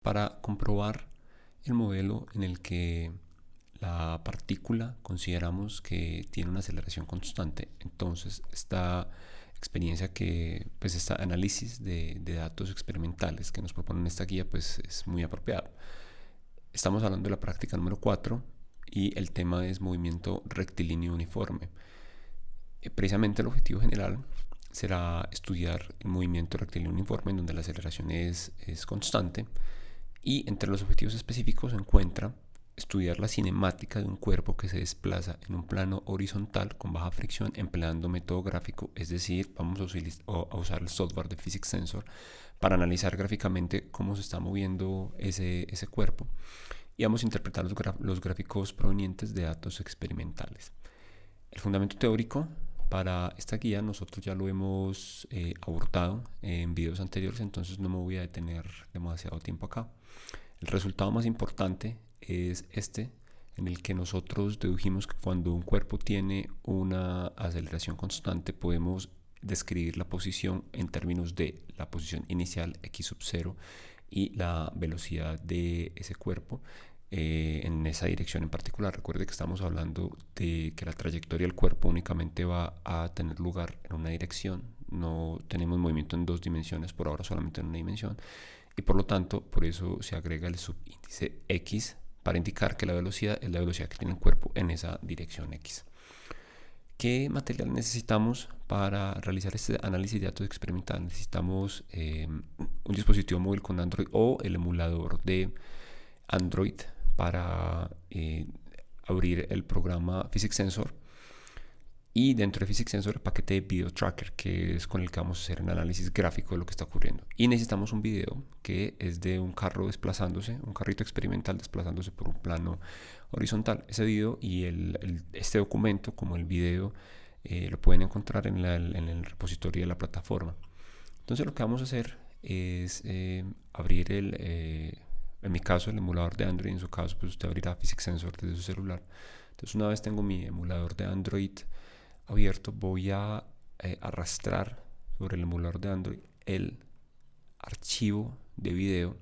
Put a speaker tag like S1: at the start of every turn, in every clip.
S1: para comprobar el modelo en el que la partícula consideramos que tiene una aceleración constante. Entonces, esta experiencia este análisis de datos experimentales que nos proponen esta guía, pues es muy apropiado. Estamos hablando de la práctica número 4 y el tema es movimiento rectilíneo uniforme. Precisamente el objetivo general será estudiar el movimiento rectilíneo uniforme en donde la aceleración es constante, y entre los objetivos específicos se encuentra estudiar la cinemática de un cuerpo que se desplaza en un plano horizontal con baja fricción empleando método gráfico, es decir, vamos a usar el software de Physics Sensor para analizar gráficamente cómo se está moviendo ese cuerpo, y vamos a interpretar los gráficos provenientes de datos experimentales. El fundamento teórico para esta guía nosotros ya lo hemos abordado en videos anteriores, entonces no me voy a detener demasiado tiempo acá. El resultado más importante es este, en el que nosotros dedujimos que cuando un cuerpo tiene una aceleración constante podemos describir la posición en términos de la posición inicial x sub 0 y la velocidad de ese cuerpo en esa dirección en particular. Recuerde que estamos hablando de que la trayectoria del cuerpo únicamente va a tener lugar en una dirección, no tenemos movimiento en dos dimensiones, por ahora solamente en una dimensión, y por lo tanto por eso se agrega el subíndice x para indicar que la velocidad es la velocidad que tiene el cuerpo en esa dirección x. ¿Qué material necesitamos para realizar este análisis de datos experimentales? Necesitamos un dispositivo móvil con Android o el emulador de Android para abrir el programa Physics Sensor, y dentro de Physics Sensor el paquete de Video Tracker, que es con el que vamos a hacer un análisis gráfico de lo que está ocurriendo. Y necesitamos un video que es de un carro desplazándose, un carrito experimental desplazándose por un plano horizontal. Ese video y este documento, como el video, lo pueden encontrar en el repositorio de la plataforma. Entonces lo que vamos a hacer es abrir en mi caso el emulador de Android, en su caso pues usted abrirá Physics Sensor desde su celular. Entonces una vez tengo mi emulador de Android abierto, voy a arrastrar sobre el emulador de Android el archivo de video,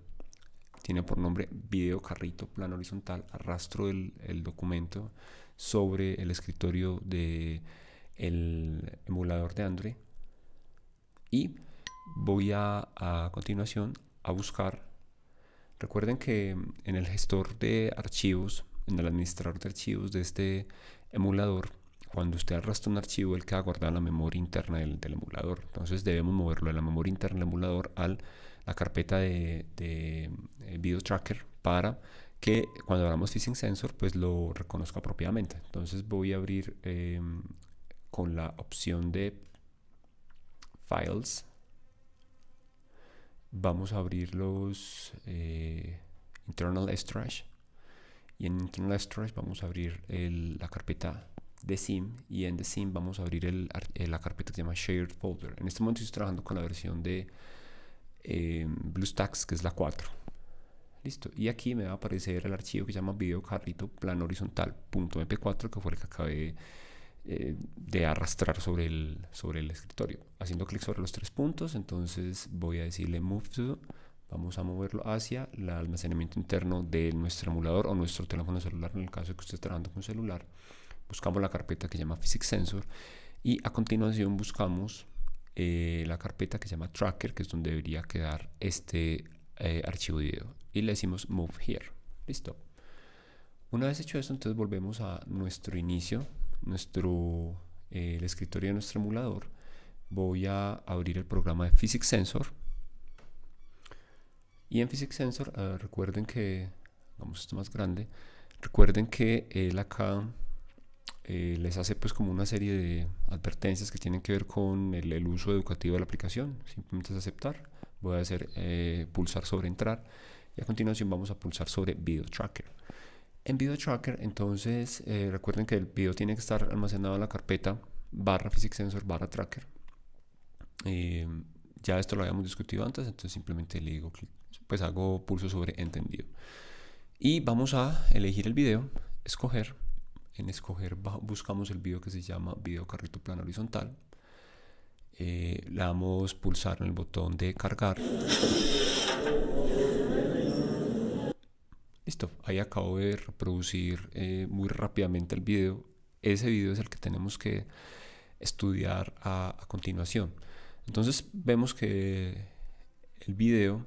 S1: tiene por nombre video carrito plano horizontal. Arrastro el documento sobre el escritorio del emulador de Android y voy a continuación a buscar. Recuerden que en el gestor de archivos, en el administrador de archivos de este emulador, cuando usted arrastra un archivo, él queda guardado en la memoria interna del emulador. Entonces debemos moverlo de la memoria interna del emulador a la carpeta de Video Tracker para que cuando abramos Physics Sensor pues lo reconozca propiamente. Entonces voy a abrir con la opción de Files. Vamos a abrir los Internal Storage, y en Internal Storage vamos a abrir la carpeta de SIM, y en The SIM vamos a abrir la carpeta que se llama Shared Folder. En este momento estoy trabajando con la versión de BlueStacks, que es la 4. Listo, y aquí me va a aparecer el archivo que se llama video carrito plano horizontal.mp4, que fue el que acabé de arrastrar sobre el escritorio. Haciendo clic sobre los tres puntos, entonces voy a decirle Move to, vamos a moverlo hacia el almacenamiento interno de nuestro emulador o nuestro teléfono celular, en el caso de que usted esté trabajando con celular. Buscamos la carpeta que se llama Physics Sensor y a continuación buscamos la carpeta que se llama Tracker, que es donde debería quedar este archivo de video, y le decimos Move Here. Listo. Una vez hecho esto, entonces volvemos a nuestro inicio, el escritorio de nuestro emulador. Voy a abrir el programa de Physics Sensor, y en Physics Sensor recuerden que, vamos esto más grande, recuerden que él acá les hace pues como una serie de advertencias que tienen que ver con el uso educativo de la aplicación. Simplemente es aceptar. Voy a hacer pulsar sobre entrar, y a continuación vamos a pulsar sobre Video Tracker. En Video Tracker, entonces recuerden que el video tiene que estar almacenado en la carpeta /Physics Sensor /Tracker. Ya esto lo habíamos discutido antes, entonces simplemente le digo clic, pues hago pulso sobre entendido, y vamos a elegir el video, escoger. En escoger buscamos el video que se llama video carrito plano horizontal. Le damos pulsar en el botón de cargar Listo, ahí acabo de reproducir muy rápidamente el video. Ese video es el que tenemos que estudiar a continuación. Entonces vemos que el video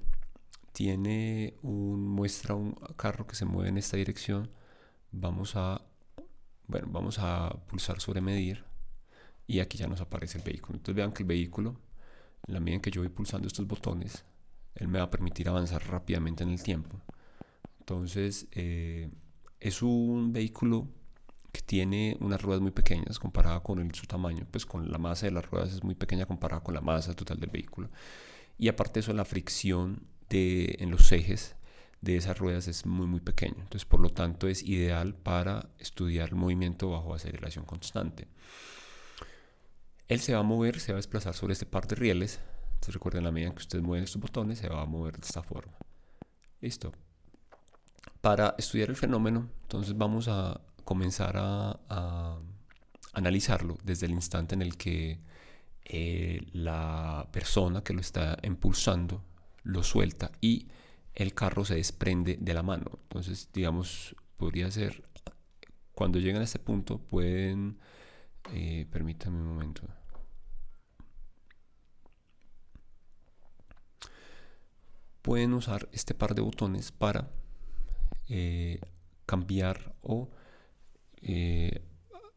S1: muestra un carro que se mueve en esta dirección. Vamos a pulsar sobre medir y aquí ya nos aparece el vehículo. Entonces vean que el vehículo, en la medida en que yo voy pulsando estos botones, él me va a permitir avanzar rápidamente en el tiempo. Entonces es un vehículo que tiene unas ruedas muy pequeñas comparada con su tamaño, pues con la masa de las ruedas es muy pequeña comparada con la masa total del vehículo. Y aparte de eso, la fricción en los ejes de esas ruedas es muy pequeño. Entonces, por lo tanto, es ideal para estudiar el movimiento bajo aceleración constante. Él se va a mover, se va a desplazar sobre este par de rieles. Entonces, recuerden, la medida en que ustedes mueven estos botones, se va a mover de esta forma. Listo. Para estudiar el fenómeno, entonces vamos a comenzar a analizarlo desde el instante en el que la persona que lo está impulsando lo suelta y el carro se desprende de la mano. Entonces, digamos, podría ser, cuando lleguen a este punto, pueden, permítanme un momento. Pueden usar este par de botones para cambiar o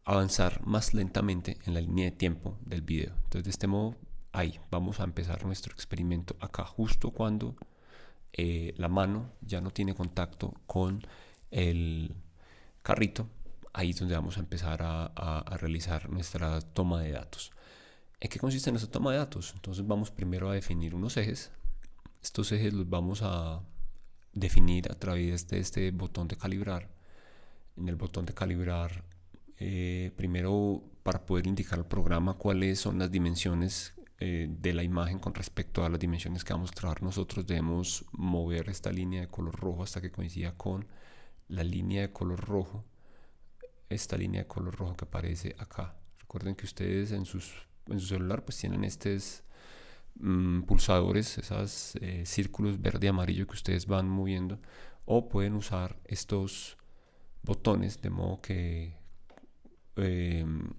S1: avanzar más lentamente en la línea de tiempo del video. Entonces, de este modo, ahí vamos a empezar nuestro experimento acá, justo cuando la mano ya no tiene contacto con el carrito. Ahí es donde vamos a empezar a realizar nuestra toma de datos. ¿En qué consiste nuestra toma de datos? Entonces vamos primero a definir unos ejes. Estos ejes los vamos a definir a través de este botón de calibrar. En el botón de calibrar, primero, para poder indicar al programa cuáles son las dimensiones de la imagen con respecto a las dimensiones que vamos a trabajar nosotros, debemos mover esta línea de color rojo hasta que coincida con la línea de color rojo, esta línea de color rojo que aparece acá. Recuerden que ustedes en su celular pues tienen estos pulsadores, esos círculos verde y amarillo que ustedes van moviendo, o pueden usar estos botones de modo que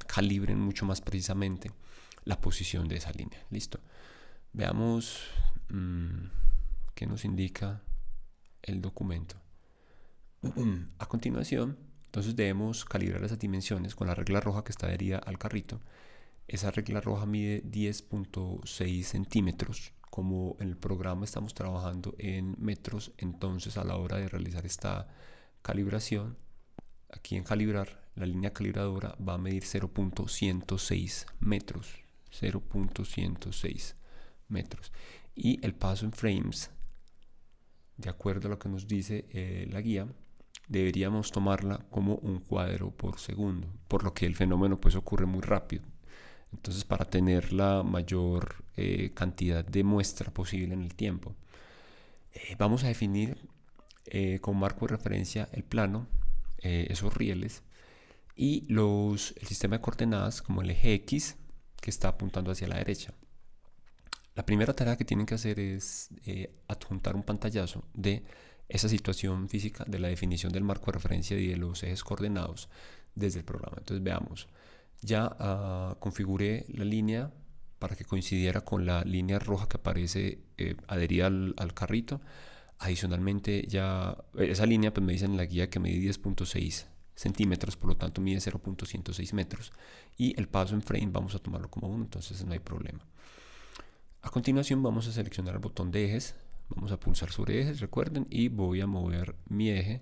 S1: calibren mucho más precisamente la posición de esa línea. Listo. Veamos qué nos indica el documento. A continuación, entonces debemos calibrar esas dimensiones con la regla roja que está adherida al carrito. Esa regla roja mide 10.6 centímetros. Como en el programa estamos trabajando en metros, entonces a la hora de realizar esta calibración, aquí en calibrar, la línea calibradora va a medir 0.106 metros. 0.106 metros. Y el paso en frames, de acuerdo a lo que nos dice la guía, deberíamos tomarla como un cuadro por segundo, por lo que el fenómeno pues ocurre muy rápido. Entonces, para tener la mayor cantidad de muestra posible en el tiempo, vamos a definir como marco de referencia el plano, esos rieles, y el sistema de coordenadas como el eje X, que está apuntando hacia la derecha. La primera tarea que tienen que hacer es adjuntar un pantallazo de esa situación física de la definición del marco de referencia y de los ejes coordenados desde el programa. Entonces veamos, ya configuré la línea para que coincidiera con la línea roja que aparece adherida al carrito. Adicionalmente, ya esa línea pues me dice en la guía que mide 10.6 centímetros, por lo tanto mide 0.106 metros, y el paso en frame vamos a tomarlo como 1, entonces no hay problema. A continuación vamos a seleccionar el botón de ejes, vamos a pulsar sobre ejes, recuerden, y voy a mover mi eje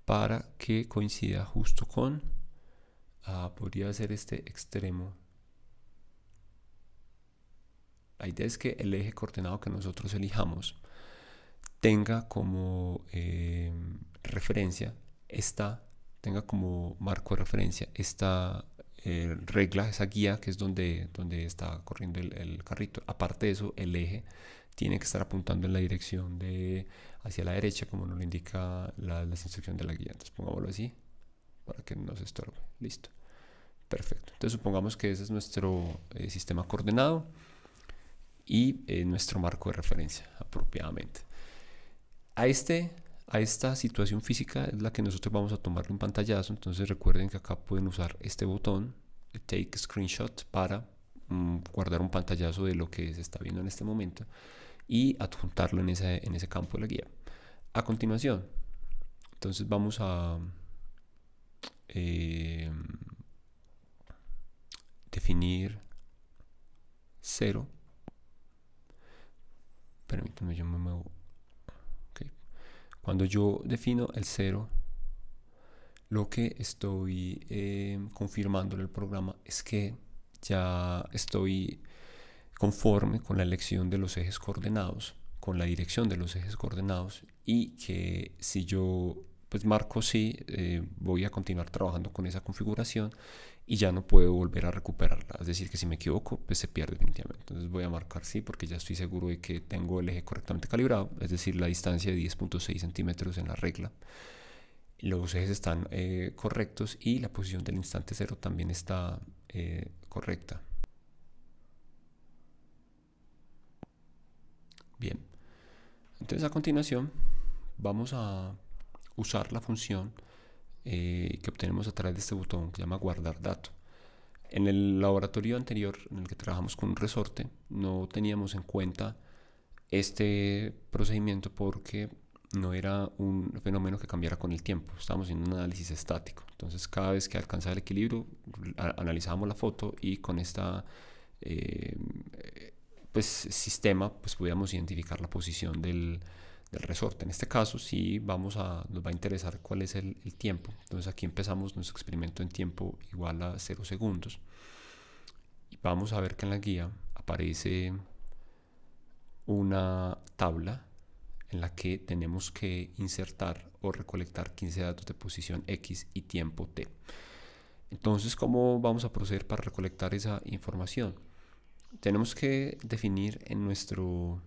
S1: para que coincida justo con, podría ser este extremo. La idea es que el eje coordenado que nosotros elijamos tenga como referencia tenga como marco de referencia esta regla, esa guía que es donde está corriendo el carrito. Aparte de eso, el eje tiene que estar apuntando en la dirección hacia la derecha, como nos lo indica las instrucciones de la guía. Entonces pongámoslo así para que no se estorbe. Listo. Perfecto. Entonces supongamos que ese es nuestro sistema coordenado y nuestro marco de referencia apropiadamente. A este A esta situación física es la que nosotros vamos a tomarle un pantallazo. Entonces recuerden que acá pueden usar este botón, el Take Screenshot, para guardar un pantallazo de lo que se está viendo en este momento y adjuntarlo en ese campo de la guía. A continuación, entonces vamos a definir 0. Permítanme, yo me muevo. Okay. Cuando yo defino el 0, lo que estoy confirmando en el programa es que ya estoy conforme con la elección de los ejes coordenados, con la dirección de los ejes coordenados, y que si yo pues marco sí, voy a continuar trabajando con esa configuración y ya no puedo volver a recuperarla. Es decir, que si me equivoco, pues se pierde definitivamente. Entonces voy a marcar sí porque ya estoy seguro de que tengo el eje correctamente calibrado, es decir, la distancia de 10.6 centímetros en la regla. Los ejes están correctos y la posición del instante cero también está correcta. Bien, entonces a continuación vamos a usar la función que obtenemos a través de este botón que se llama guardar dato. En el laboratorio anterior en el que trabajamos con un resorte no teníamos en cuenta este procedimiento porque no era un fenómeno que cambiara con el tiempo, estábamos haciendo un análisis estático. Entonces cada vez que alcanzaba el equilibrio analizábamos la foto y con esta pues sistema pues podíamos identificar la posición del resorte. En este caso sí nos va a interesar cuál es el tiempo. Entonces aquí empezamos nuestro experimento en tiempo igual a 0 segundos y vamos a ver que en la guía aparece una tabla en la que tenemos que insertar o recolectar 15 datos de posición X y tiempo T. Entonces, ¿cómo vamos a proceder para recolectar esa información? Tenemos que definir en nuestro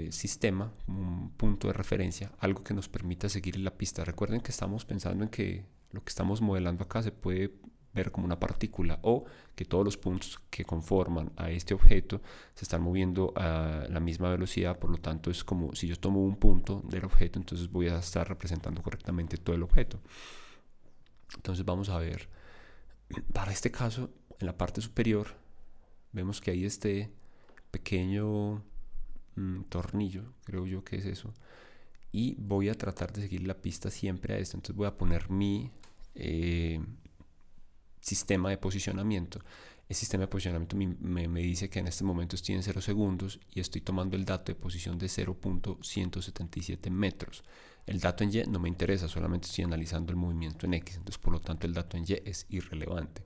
S1: sistema un punto de referencia, algo que nos permita seguir la pista. Recuerden que estamos pensando en que lo que estamos modelando acá se puede ver como una partícula o que todos los puntos que conforman a este objeto se están moviendo a la misma velocidad, por lo tanto es como si yo tomo un punto del objeto, entonces voy a estar representando correctamente todo el objeto. Entonces vamos a ver, para este caso, en la parte superior vemos que hay este pequeño tornillo, creo yo que es eso, y voy a tratar de seguir la pista siempre a esto. Entonces voy a poner mi sistema de posicionamiento. El sistema de posicionamiento me dice que en este momento estoy en 0 segundos y estoy tomando el dato de posición de 0.177 metros. El dato en Y no me interesa, solamente estoy analizando el movimiento en X, entonces por lo tanto el dato en Y es irrelevante.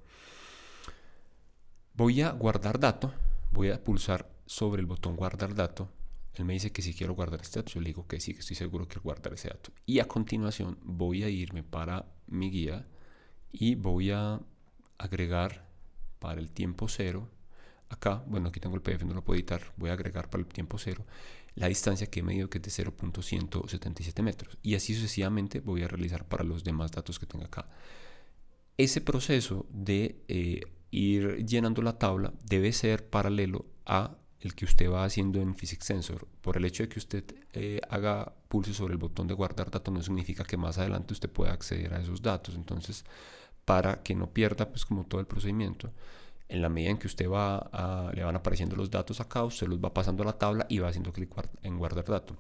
S1: Voy a guardar dato, voy a pulsar sobre el botón guardar dato. Él me dice que si quiero guardar este dato, yo le digo que sí, que estoy seguro que quiero guardar ese dato. Y a continuación voy a irme para mi guía y voy a agregar para el tiempo cero. Acá, bueno, aquí tengo el PDF, no lo puedo editar. Voy a agregar para el tiempo cero la distancia que he medido, que es de 0.177 metros. Y así sucesivamente voy a realizar para los demás datos que tenga acá. Ese proceso de ir llenando la tabla debe ser paralelo a el que usted va haciendo en Physics Sensor. Por el hecho de que usted haga pulso sobre el botón de guardar datos no significa que más adelante usted pueda acceder a esos datos. Entonces, para que no pierda pues como todo el procedimiento, en la medida en que usted le van apareciendo los datos acá, usted los va pasando a la tabla y va haciendo clic en guardar datos.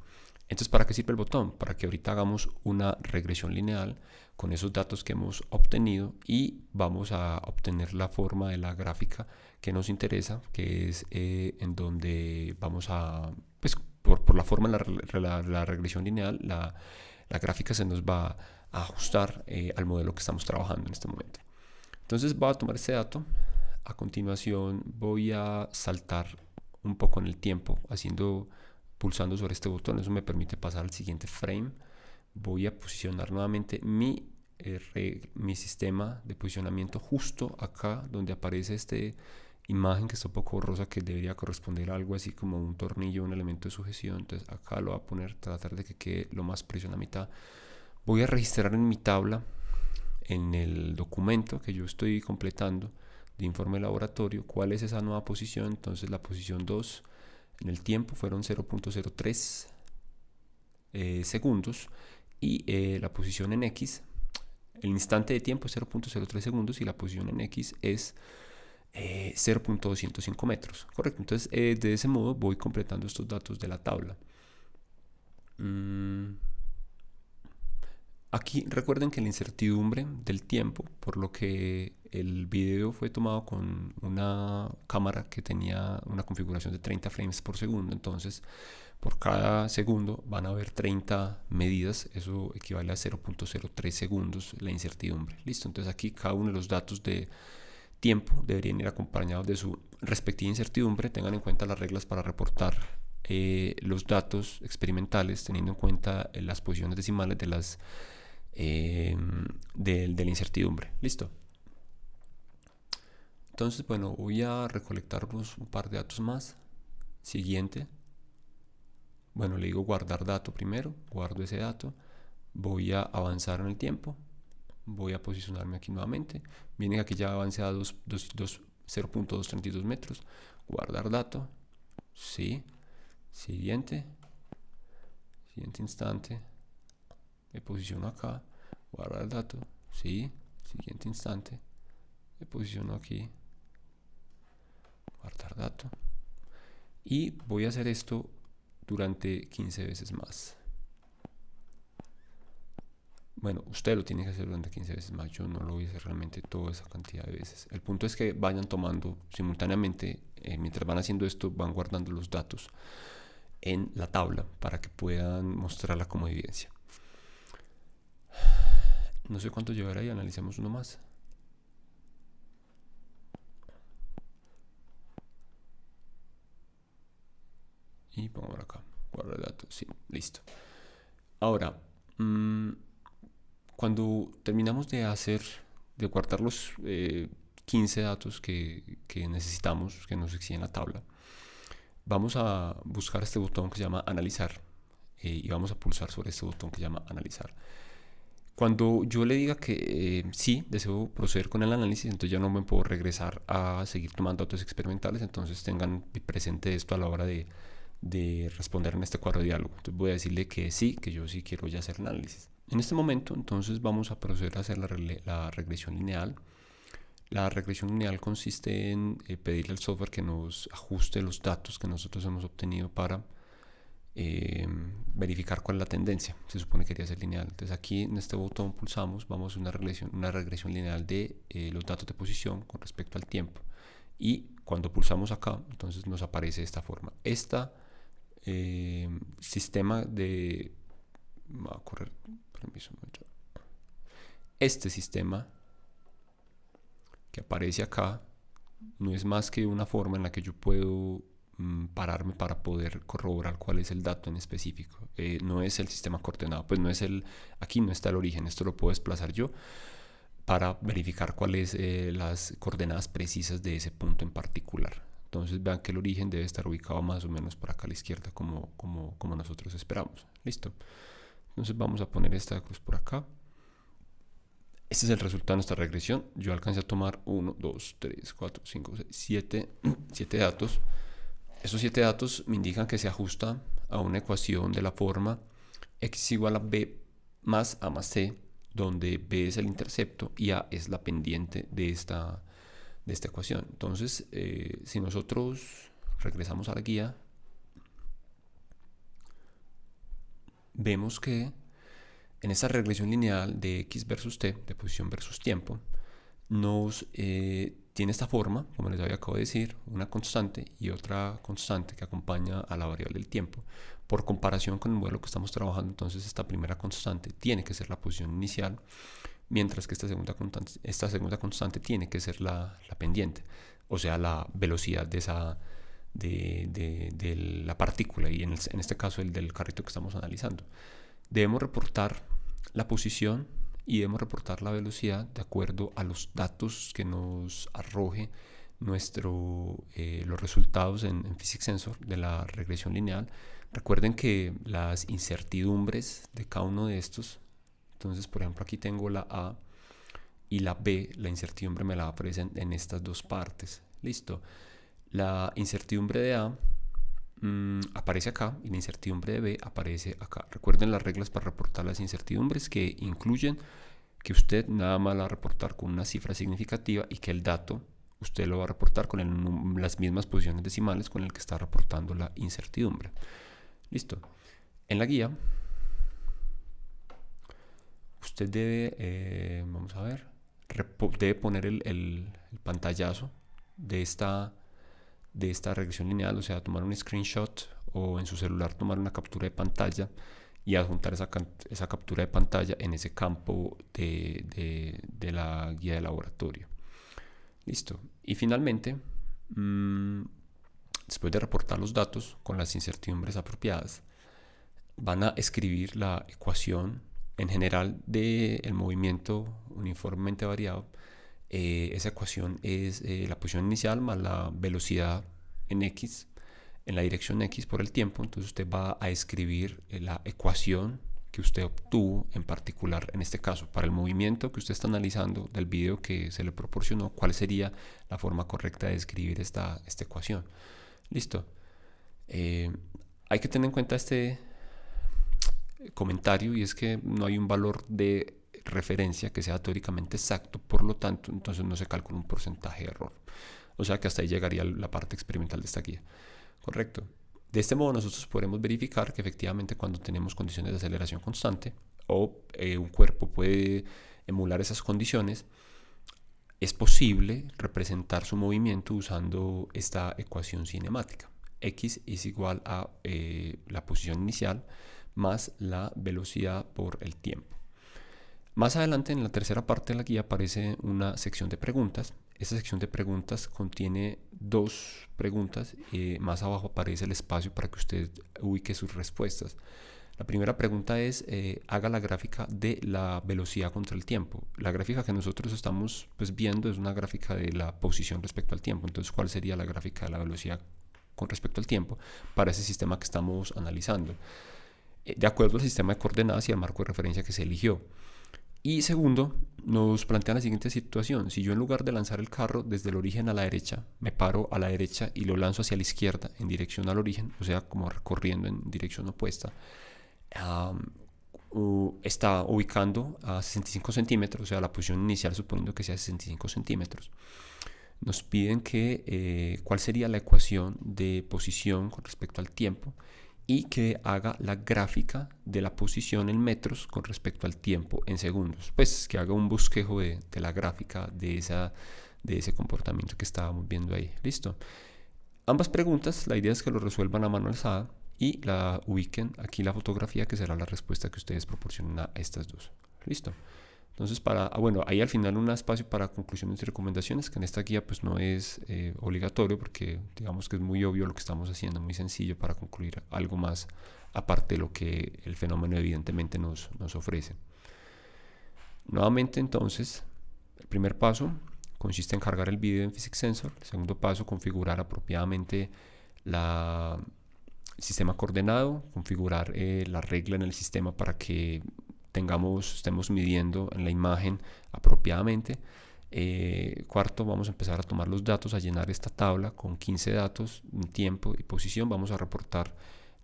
S1: Entonces, ¿para qué sirve el botón? Para que ahorita hagamos una regresión lineal con esos datos que hemos obtenido y vamos a obtener la forma de la gráfica que nos interesa, que es en donde vamos a, pues por la forma de la regresión lineal, la gráfica se nos va a ajustar al modelo que estamos trabajando en este momento. Entonces voy a tomar este dato, a continuación voy a saltar un poco en el tiempo pulsando sobre este botón. Eso me permite pasar al siguiente frame. Voy a posicionar nuevamente mi sistema de posicionamiento justo acá donde aparece esta imagen que está un poco borrosa, que debería corresponder a algo así como un tornillo, un elemento de sujeción. Entonces acá lo voy a poner, tratar de que quede lo más preciso en la mitad. Voy a registrar en mi tabla, en el documento que yo estoy completando de informe de laboratorio, cuál es esa nueva posición. Entonces la posición 2 en el tiempo fueron 0.03 segundos y la posición en X, el instante de tiempo es 0.03 segundos y la posición en X es 0.205 metros, correcto. Entonces de ese modo voy completando estos datos de la tabla. Aquí recuerden que la incertidumbre del tiempo, por lo que el video fue tomado con una cámara que tenía una configuración de 30 frames por segundo, entonces por cada segundo van a haber 30 medidas, eso equivale a 0.03 segundos la incertidumbre. Listo, entonces aquí cada uno de los datos de tiempo deberían ir acompañados de su respectiva incertidumbre. Tengan en cuenta las reglas para reportar los datos experimentales teniendo en cuenta las posiciones decimales de las de la incertidumbre. Listo. Entonces, bueno, voy a recolectarnos un par de datos más. Siguiente. Bueno, le digo guardar dato primero. Guardo ese dato. Voy a avanzar en el tiempo. Voy a posicionarme aquí nuevamente. Miren que aquí ya avancé a 0.232 metros. Guardar dato. Sí. Siguiente. Siguiente instante. Me posiciono acá, guardar el dato, sí, siguiente instante, me posiciono aquí, guardar dato, y voy a hacer esto durante 15 veces más. Bueno, usted lo tiene que hacer durante 15 veces más, yo no lo voy a hacer realmente toda esa cantidad de veces. El punto es que vayan tomando simultáneamente, mientras van haciendo esto, van guardando los datos en la tabla para que puedan mostrarla como evidencia. No sé cuánto llevará y analicemos uno más. Y pongo acá, guardar datos, sí, listo. Ahora, cuando terminamos de guardar los 15 datos que necesitamos, que nos exigen la tabla, vamos a buscar este botón que se llama analizar y vamos a pulsar sobre este botón que se llama analizar. Cuando yo le diga que sí, deseo proceder con el análisis, entonces ya no me puedo regresar a seguir tomando datos experimentales, entonces tengan presente esto a la hora de responder en este cuadro de diálogo. Entonces voy a decirle que sí, que yo sí quiero ya hacer el análisis. En este momento, entonces vamos a proceder a hacer la regresión lineal. La regresión lineal consiste en pedirle al software que nos ajuste los datos que nosotros hemos obtenido para verificar cuál es la tendencia. Se supone que debería ser lineal. Entonces aquí en este botón pulsamos, vamos a una regresión lineal de los datos de posición con respecto al tiempo. Y cuando pulsamos acá, entonces nos aparece de esta forma. Sistema de... Va a correr, permiso, este sistema que aparece acá no es más que una forma en la que yo puedo pararme para poder corroborar cuál es el dato en específico. No es el sistema coordenado, pues no es aquí no está el origen, esto lo puedo desplazar yo para verificar cuáles las coordenadas precisas de ese punto en particular. Entonces vean que el origen debe estar ubicado más o menos por acá a la izquierda como nosotros esperamos. Listo. Entonces vamos a poner esta cruz por acá. Este es el resultado de nuestra regresión. Yo alcancé a tomar 1, 2, 3, 4, 5, 6, 7 datos. Esos 7 datos me indican que se ajusta a una ecuación de la forma x igual a b más a más c, donde b es el intercepto y a es la pendiente de esta ecuación. Entonces, si nosotros regresamos a la guía, vemos que en esta regresión lineal de x versus t, de posición versus tiempo, nos tiene esta forma, como les acabo de decir, una constante y otra constante que acompaña a la variable del tiempo. Por comparación con el modelo que estamos trabajando, entonces esta primera constante tiene que ser la posición inicial, mientras que esta segunda constante tiene que ser la pendiente, o sea, la velocidad de la partícula, y en este caso el del carrito que estamos analizando. Debemos reportar la posición y debemos reportar la velocidad de acuerdo a los datos que nos arroje los resultados en Physics Sensor de la regresión lineal. Recuerden que las incertidumbres de cada uno de estos, entonces por ejemplo aquí tengo la A y la B, la incertidumbre me la aparecen en estas dos partes. Listo. La incertidumbre de A aparece acá y la incertidumbre de B aparece acá. Recuerden las reglas para reportar las incertidumbres, que incluyen que usted nada más la va a reportar con una cifra significativa y que el dato usted lo va a reportar con las mismas posiciones decimales con el que está reportando la incertidumbre. Listo. En la guía usted debe, vamos a ver, debe poner el pantallazo de esta regresión lineal, o sea, tomar un screenshot o en su celular tomar una captura de pantalla y adjuntar esa captura de pantalla en ese campo de la guía de laboratorio. Listo. Y finalmente, después de reportar los datos con las incertidumbres apropiadas, van a escribir la ecuación en general del movimiento uniformemente variado. Esa ecuación es la posición inicial más la velocidad en X, en la dirección X por el tiempo. Entonces usted va a escribir la ecuación que usted obtuvo, en particular en este caso para el movimiento que usted está analizando del video que se le proporcionó, cuál sería la forma correcta de escribir esta ecuación. Listo. Hay que tener en cuenta este comentario, y es que no hay un valor de referencia que sea teóricamente exacto, por lo tanto entonces no se calcula un porcentaje de error, o sea que hasta ahí llegaría la parte experimental de esta guía. Correcto. De este modo nosotros podremos verificar que efectivamente cuando tenemos condiciones de aceleración constante o un cuerpo puede emular esas condiciones, es posible representar su movimiento usando esta ecuación cinemática. X es igual a la posición inicial más la velocidad por el tiempo. Más adelante, en la tercera parte de la guía, aparece una sección de preguntas. Esta sección de preguntas contiene dos preguntas. Más abajo aparece el espacio para que usted ubique sus respuestas. La primera pregunta es, haga la gráfica de la velocidad contra el tiempo. La gráfica que nosotros estamos viendo es una gráfica de la posición respecto al tiempo. Entonces, ¿cuál sería la gráfica de la velocidad con respecto al tiempo para ese sistema que estamos analizando? De acuerdo al sistema de coordenadas y al marco de referencia que se eligió. Y segundo, nos plantea la siguiente situación. Si yo, en lugar de lanzar el carro desde el origen a la derecha, me paro a la derecha y lo lanzo hacia la izquierda en dirección al origen, o sea, como recorriendo en dirección opuesta, está ubicando a 65 centímetros, o sea, la posición inicial suponiendo que sea 65 centímetros. Nos piden que cuál sería la ecuación de posición con respecto al tiempo y que haga la gráfica de la posición en metros con respecto al tiempo en segundos. Pues que haga un bosquejo de la gráfica de ese comportamiento que estábamos viendo ahí. Listo. Ambas preguntas, la idea es que lo resuelvan a mano alzada y la ubiquen aquí la fotografía, que será la respuesta que ustedes proporcionen a estas dos. Listo. Entonces, bueno, hay al final un espacio para conclusiones y recomendaciones, que en esta guía pues no es obligatorio, porque digamos que es muy obvio lo que estamos haciendo, muy sencillo para concluir algo más aparte de lo que el fenómeno evidentemente nos ofrece. Nuevamente, entonces, el primer paso consiste en cargar el video en Physics Sensor. El segundo paso, configurar apropiadamente el sistema coordenado, configurar la regla en el sistema para que estemos midiendo en la imagen apropiadamente. Cuarto, vamos a empezar a tomar los datos, a llenar esta tabla con 15 datos, tiempo y posición. Vamos a reportar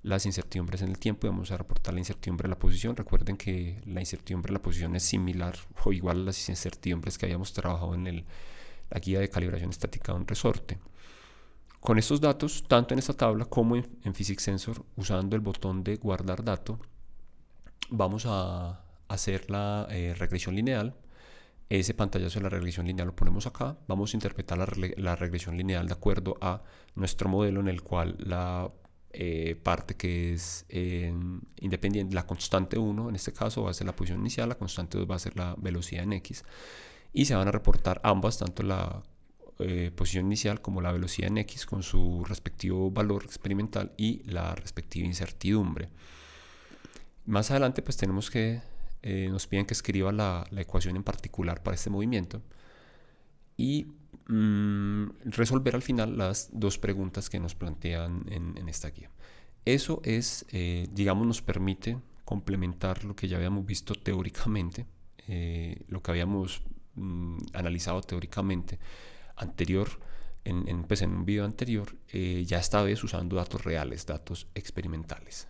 S1: las incertidumbres en el tiempo y vamos a reportar la incertidumbre en la posición. Recuerden que la incertidumbre en la posición es similar o igual a las incertidumbres que habíamos trabajado en la guía de calibración estática de un resorte. Con estos datos, tanto en esta tabla como en Physics Sensor, usando el botón de guardar dato, vamos a hacer la regresión lineal. Ese pantallazo de la regresión lineal lo ponemos acá. Vamos a interpretar la regresión lineal de acuerdo a nuestro modelo, en el cual la parte que es independiente, la constante 1 en este caso va a ser la posición inicial, la constante 2 va a ser la velocidad en X, y se van a reportar ambas, tanto la posición inicial como la velocidad en X con su respectivo valor experimental y la respectiva incertidumbre. Más adelante pues tenemos que nos piden que escriba la ecuación en particular para este movimiento y resolver al final las dos preguntas que nos plantean en esta guía. Eso es, digamos, nos permite complementar lo que ya habíamos visto teóricamente, lo que habíamos analizado teóricamente anterior pues en un video anterior, ya esta vez usando datos reales, datos experimentales.